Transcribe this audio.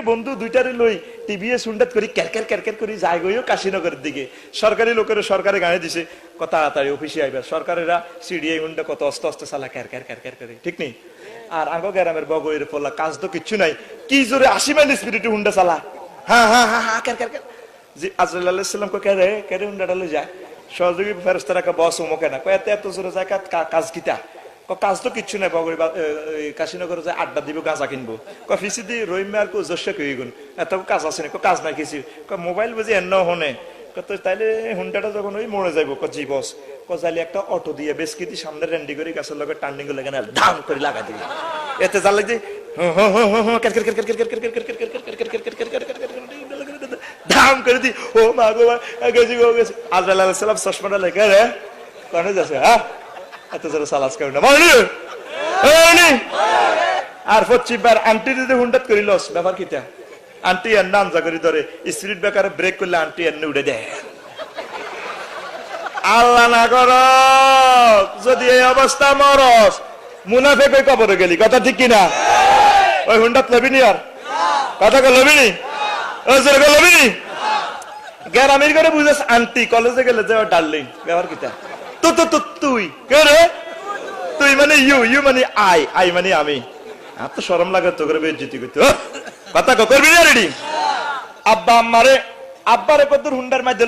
বন্ধু দুইটারে লই টিভিএস হুন্ডাত করি ক্যারক্যার ক্যারক্যার করি যায় গইও কাশীনগরের দিকে সরকারি লোকের সরকারে গায়ে দিছে কথা তাড়াতাড়ি অফিসে আইবা সরকারেরা সিডিআই হুন্ডা কত অস্ত অস্ত চালা ক্যারক্যার ক্যারক্যার করে ঠিক নেই আর আঙ্গো গ্রামের বগইরে পোলা কাজ তো কিচ্ছু নাই কি জোরে 80 মাইল স্পিডে হুন্ডা চালা হ্যাঁ হ্যাঁ হ্যাঁ হ্যাঁ ক্যারক্যার জি আজরাইল আলাইহিস সালাম কো কেরে কেরে হুন্ডাটা লই যায় সহযোগী ফেরেশতারা কা বস উমকে না কয় এত জোরে যায় কাজ কিটা কাজ তো কিচ্ছু নাই বগরি কাশীনগরে যায় আড্ডা দিব গাঁজা কিনবো কফিসি দি রহিম আর কো জস্য কই গুন এত কাজ আছে না কাজ নাই কিছু মোবাইল বুঝি এন্ন হনে কত তাইলে হুন্ডাটা যখন ওই মরে যাইব ক জি বস ক জালি একটা অটো দিয়ে বেসকিতি সামনে রেন্ডি করে গাছের লগে টার্নিং লাগে না ধাম করে লাগাই দিবি এতে জাল লাগি ধাম করে দি ও মা গো গেছি গো গেছি আজরাইল আলাইহিস সালাম চশমাটা লেগে রে কানে যাচ্ছে হ্যাঁ এত জোরে সালাস করে না মানি আর 25 বার আন্টি যদি হুন্ডাত করি লস ব্যাপার কিটা আন্টি এর নাম যা করি ধরে স্পিড ব্রেকারে ব্রেক করলে আন্টি এর উড়ে দেয় আল্লাহ না কর যদি এই অবস্থা মরস মুনাফিক হয়ে কবরে গেলি কথা ঠিক কিনা ওই হুন্ডাত লবিনি আর কথা কে লবিনি ওই জোরে লবিনি গ্রামের করে বুঝাস আন্টি কলেজে গেলে যে ডার্লিং ব্যাপার কিটা তো তো তো তুই কে রে তুই মানে ইউ মানে আই মানে আমি আর তো শরম লাগে তো করে বেজ্জতি করতে কথা করবি না রেডি আব্বা আম্মারে আব্বারে কত হুন্ডার মাঝে